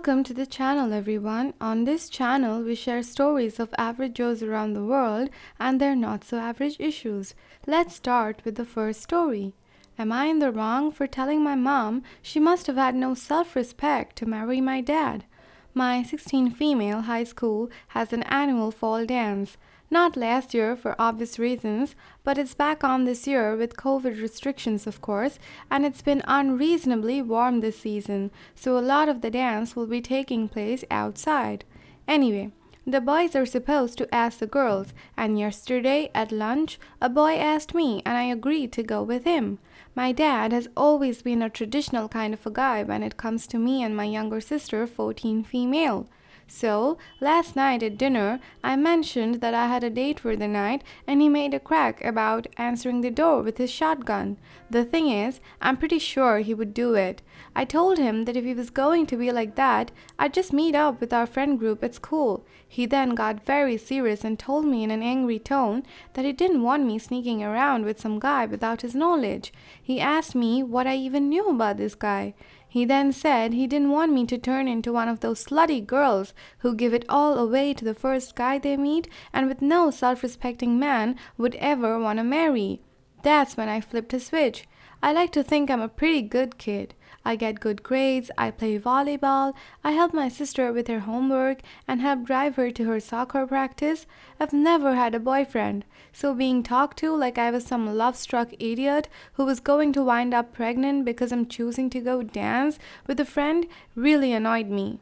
Welcome to the channel, everyone. On this channel, we share stories of average Joes around the world and their not so average issues. Let's start with the first story. Am I in the wrong for telling my mom she must have had no self-respect to marry my dad? My 16 female high school has an annual fall dance. Not last year for obvious reasons, but it's back on this year with COVID restrictions, of course, and it's been unreasonably warm this season, so a lot of the dance will be taking place outside. Anyway, the boys are supposed to ask the girls, and yesterday at lunch, a boy asked me, and I agreed to go with him. My dad has always been a traditional kind of a guy when it comes to me and my younger sister, 14 female. So, last night at dinner, I mentioned that I had a date for the night, and he made a crack about answering the door with his shotgun. The thing is, I'm pretty sure he would do it. I told him that if he was going to be like that, I'd just meet up with our friend group at school. He then got very serious and told me in an angry tone that he didn't want me sneaking around with some guy without his knowledge. He asked me what I even knew about this guy. He then said he didn't want me to turn into one of those slutty girls who give it all away to the first guy they meet and with no self-respecting man would ever want to marry. That's when I flipped a switch. I like to think I'm a pretty good kid. I get good grades, I play volleyball, I help my sister with her homework and help drive her to her soccer practice. I've never had a boyfriend, so being talked to like I was some love-struck idiot who was going to wind up pregnant because I'm choosing to go dance with a friend really annoyed me.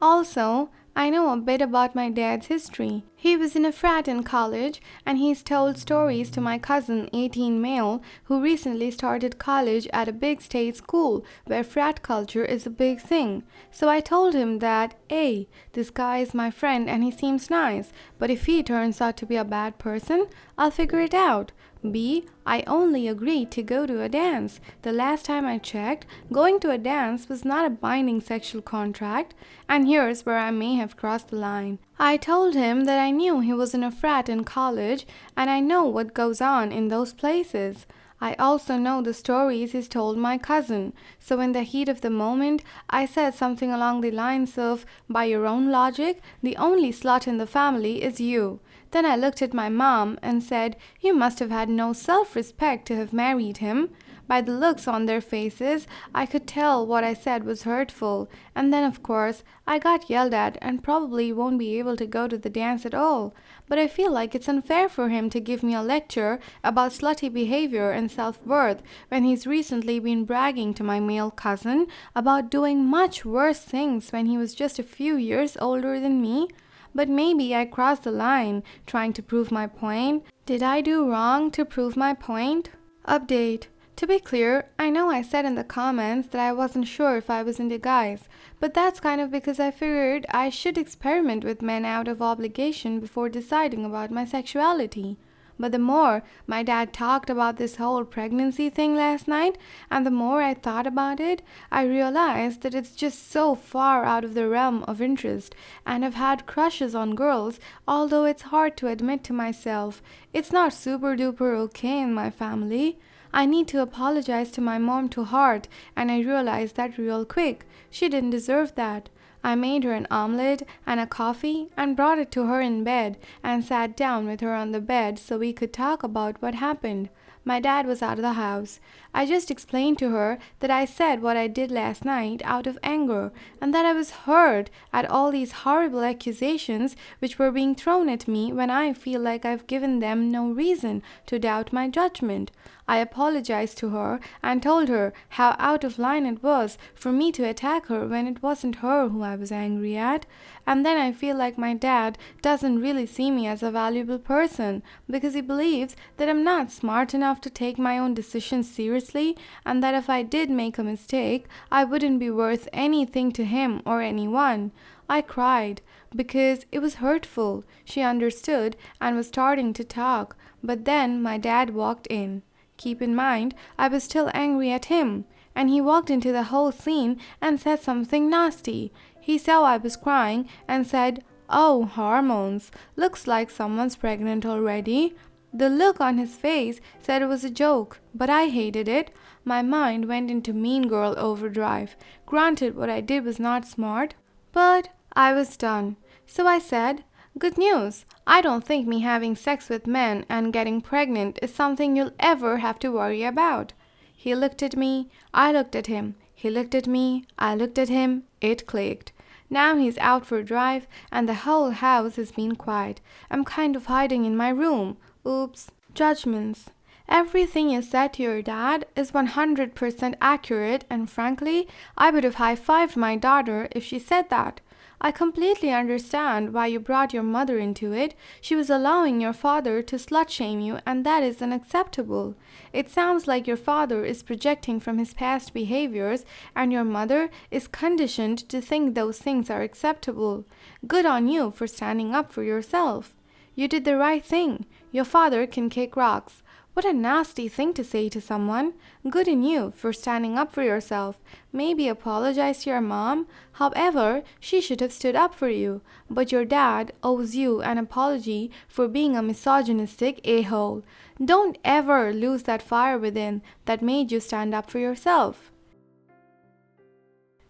Also, I know a bit about my dad's history. He was in a frat in college, and he's told stories to my cousin, 18 male, who recently started college at a big state school where frat culture is a big thing. So I told him that, A, this guy is my friend and he seems nice, but if he turns out to be a bad person, I'll figure it out. B, I only agreed to go to a dance. The last time I checked, going to a dance was not a binding sexual contract, and here's where I may have crossed the line. I told him that I knew he was in a frat in college, and I know what goes on in those places. I also know the stories he's told my cousin, so in the heat of the moment, I said something along the lines of, by your own logic, the only slut in the family is you. Then I looked at my mom and said, you must have had no self-respect to have married him. By the looks on their faces, I could tell what I said was hurtful, and then of course, I got yelled at and probably won't be able to go to the dance at all. But I feel like it's unfair for him to give me a lecture about slutty behavior and self-worth when he's recently been bragging to my male cousin about doing much worse things when he was just a few years older than me. But maybe I crossed the line trying to prove my point. Did I do wrong to prove my point? Update. To be clear, I know I said in the comments that I wasn't sure if I was into guys, but that's kind of because I figured I should experiment with men out of obligation before deciding about my sexuality. But the more my dad talked about this whole pregnancy thing last night, and the more I thought about it, I realized that it's just so far out of the realm of interest, and I've had crushes on girls, although it's hard to admit to myself. It's not super duper okay in my family. I need to apologize to my mom to heart, and I realized that real quick. She didn't deserve that. I made her an omelette and a coffee and brought it to her in bed and sat down with her on the bed so we could talk about what happened. My dad was out of the house. I just explained to her that I said what I did last night out of anger and that I was hurt at all these horrible accusations which were being thrown at me when I feel like I've given them no reason to doubt my judgment. I apologized to her and told her how out of line it was for me to attack her when it wasn't her who I was angry at. And then I feel like my dad doesn't really see me as a valuable person because he believes that I'm not smart enough to take my own decisions seriously and that if I did make a mistake, I wouldn't be worth anything to him or anyone. I cried because it was hurtful. She understood and was starting to talk, but then my dad walked in. Keep in mind, I was still angry at him, and he walked into the whole scene and said something nasty. He saw I was crying and said, "Oh, hormones. Looks like someone's pregnant already." The look on his face said it was a joke, but I hated it. My mind went into mean girl overdrive. Granted, what I did was not smart, But I was done. So I said, "Good news. I don't think me having sex with men and getting pregnant is something you'll ever have to worry about." He looked at me, I looked at him. He looked at me, I looked at him. It clicked. Now he's out for a drive and the whole house has been quiet. I'm kind of hiding in my room. Oops. Judgments. Everything you said to your dad is 100% accurate, and frankly, I would have high fived my daughter if she said that. I completely understand why you brought your mother into it. She was allowing your father to slut shame you, and that is unacceptable. It sounds like your father is projecting from his past behaviors, and your mother is conditioned to think those things are acceptable. Good on you for standing up for yourself. You did the right thing. Your father can kick rocks. What a nasty thing to say to someone. Good in you for standing up for yourself. Maybe apologize to your mom. However, she should have stood up for you. But your dad owes you an apology for being a misogynistic a-hole. Don't ever lose that fire within that made you stand up for yourself.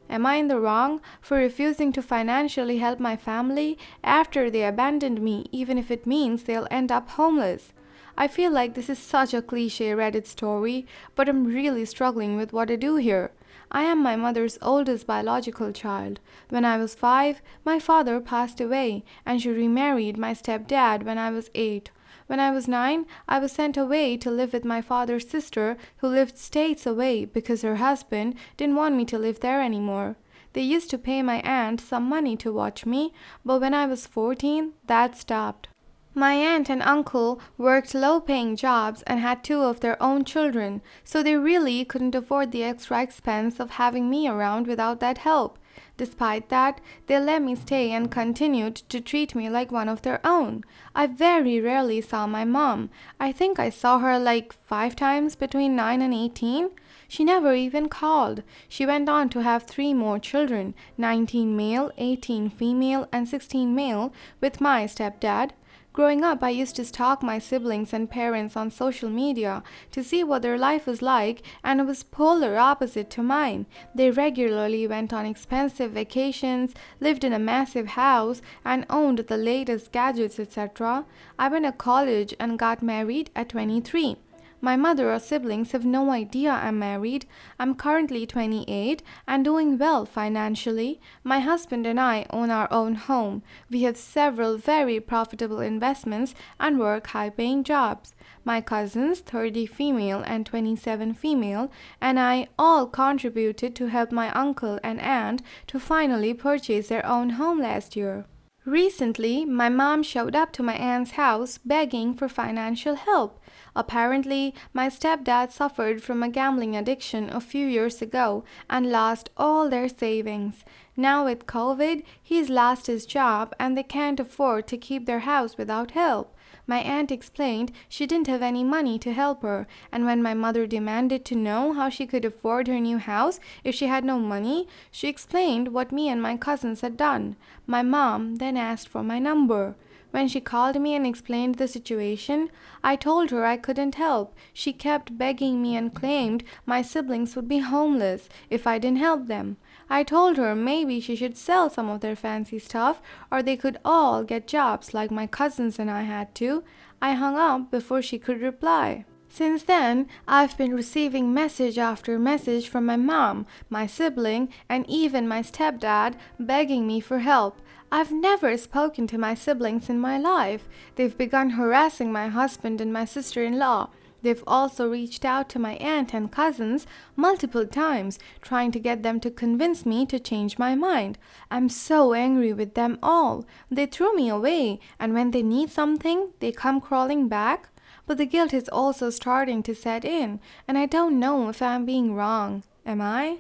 Am I in the wrong for refusing to financially help my family after they abandoned me, even if it means they'll end up homeless? I feel like this is such a cliche Reddit story, but I'm really struggling with what to do here. I am my mother's oldest biological child. When I was 5, my father passed away, and she remarried my stepdad when I was 8. When I was 9, I was sent away to live with my father's sister, who lived states away because her husband didn't want me to live there anymore. They used to pay my aunt some money to watch me, but when I was 14, that stopped. My aunt and uncle worked low-paying jobs and had 2 of their own children, so they really couldn't afford the extra expense of having me around without that help. Despite that, they let me stay and continued to treat me like one of their own. I very rarely saw my mom. I think I saw her like 5 times between 9 and 18. She never even called. She went on to have 3 more children, 19 male, 18 female, and 16 male, with my stepdad. Growing up, I used to stalk my siblings and parents on social media to see what their life was like, and it was polar opposite to mine. They regularly went on expensive vacations, lived in a massive house, and owned the latest gadgets, etc. I went to college and got married at 23. My mother or siblings have no idea I'm married. I'm currently 28 and doing well financially. My husband and I own our own home. We have several very profitable investments and work high-paying jobs. My cousins, 30 female and 27 female, and I all contributed to help my uncle and aunt to finally purchase their own home last year. Recently, my mom showed up to my aunt's house begging for financial help. Apparently, my stepdad suffered from a gambling addiction a few years ago and lost all their savings. Now with COVID, he's lost his job and they can't afford to keep their house without help. My aunt explained she didn't have any money to help her, and when my mother demanded to know how she could afford her new house if she had no money, she explained what me and my cousins had done. My mom then asked for my number. When she called me and explained the situation, I told her I couldn't help. She kept begging me and claimed my siblings would be homeless if I didn't help them. I told her maybe she should sell some of their fancy stuff or they could all get jobs like my cousins and I had to. I hung up before she could reply. Since then, I've been receiving message after message from my mom, my sibling, and even my stepdad begging me for help. I've never spoken to my siblings in my life. They've begun harassing my husband and my sister-in-law. They've also reached out to my aunt and cousins multiple times, trying to get them to convince me to change my mind. I'm so angry with them all. They threw me away, and when they need something, they come crawling back. But the guilt is also starting to set in, and I don't know if I'm being wrong. Am I?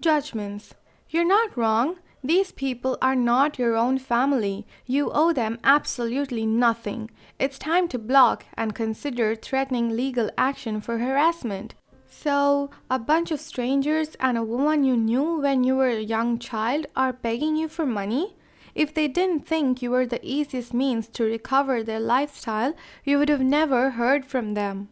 Judgments. You're not wrong. These people are not your own family. You owe them absolutely nothing. It's time to block and consider threatening legal action for harassment. So, a bunch of strangers and a woman you knew when you were a young child are begging you for money? If they didn't think you were the easiest means to recover their lifestyle, you would have never heard from them.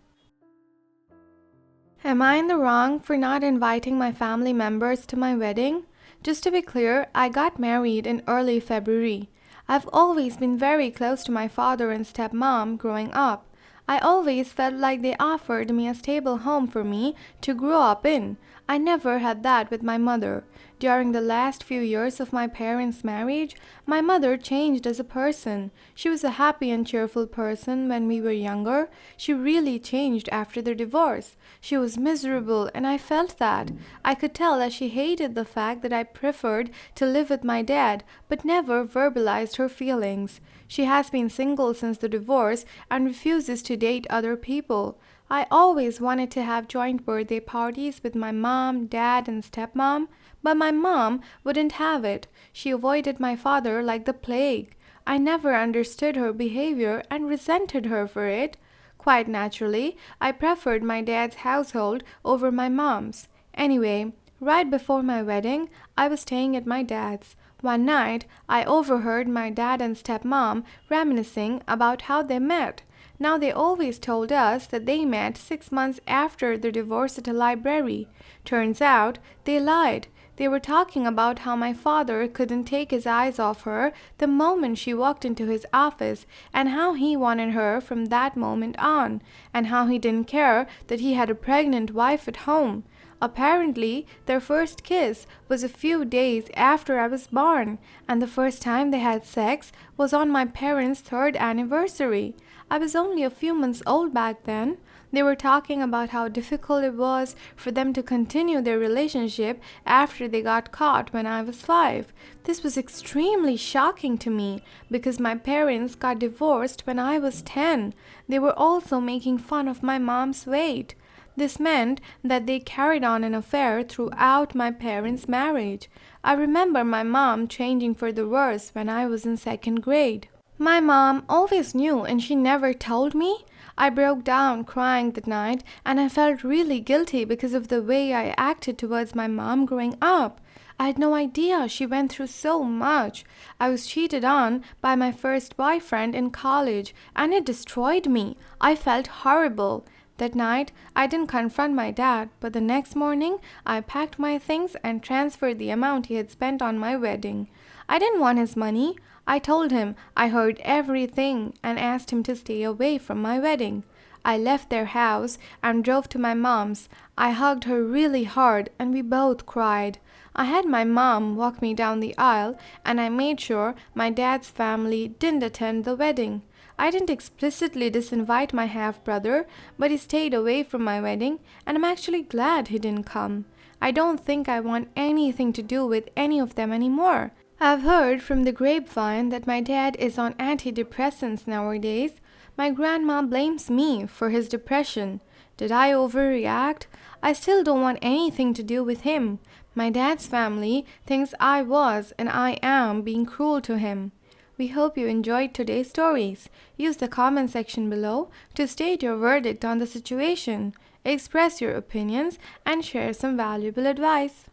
Am I in the wrong for not inviting my family members to my wedding? Just to be clear, I got married in early February. I've always been very close to my father and stepmom growing up. I always felt like they offered me a stable home for me to grow up in. I never had that with my mother. During the last few years of my parents' marriage, my mother changed as a person. She was a happy and cheerful person when we were younger. She really changed after the divorce. She was miserable, and I felt that. I could tell that she hated the fact that I preferred to live with my dad, but never verbalized her feelings. She has been single since the divorce and refuses to date other people. I always wanted to have joint birthday parties with my mom, dad, and stepmom, but my mom wouldn't have it. She avoided my father like the plague. I never understood her behavior and resented her for it. Quite naturally, I preferred my dad's household over my mom's. Anyway, right before my wedding, I was staying at my dad's. One night, I overheard my dad and stepmom reminiscing about how they met. Now, they always told us that they met 6 months after the divorce at a library. Turns out they lied. They were talking about how my father couldn't take his eyes off her the moment she walked into his office, and how he wanted her from that moment on, and how he didn't care that he had a pregnant wife at home. Apparently, their first kiss was a few days after I was born, and the first time they had sex was on my parents' third anniversary. I was only a few months old back then. They were talking about how difficult it was for them to continue their relationship after they got caught when I was 5. This was extremely shocking to me because my parents got divorced when I was 10. They were also making fun of my mom's weight. This meant that they carried on an affair throughout my parents' marriage. I remember my mom changing for the worse when I was in second grade. My mom always knew and she never told me. I broke down crying that night and I felt really guilty because of the way I acted towards my mom growing up. I had no idea she went through so much. I was cheated on by my first boyfriend in college and it destroyed me. I felt horrible. That night, I didn't confront my dad, but the next morning, I packed my things and transferred the amount he had spent on my wedding. I didn't want his money. I told him I heard everything and asked him to stay away from my wedding. I left their house and drove to my mom's. I hugged her really hard and we both cried. I had my mom walk me down the aisle and I made sure my dad's family didn't attend the wedding. I didn't explicitly disinvite my half-brother, but he stayed away from my wedding, and I'm actually glad he didn't come. I don't think I want anything to do with any of them anymore. I've heard from the grapevine that my dad is on antidepressants nowadays. My grandma blames me for his depression. Did I overreact? I still don't want anything to do with him. My dad's family thinks I was and I am being cruel to him. We hope you enjoyed today's stories. Use the comment section below to state your verdict on the situation, express your opinions, and share some valuable advice.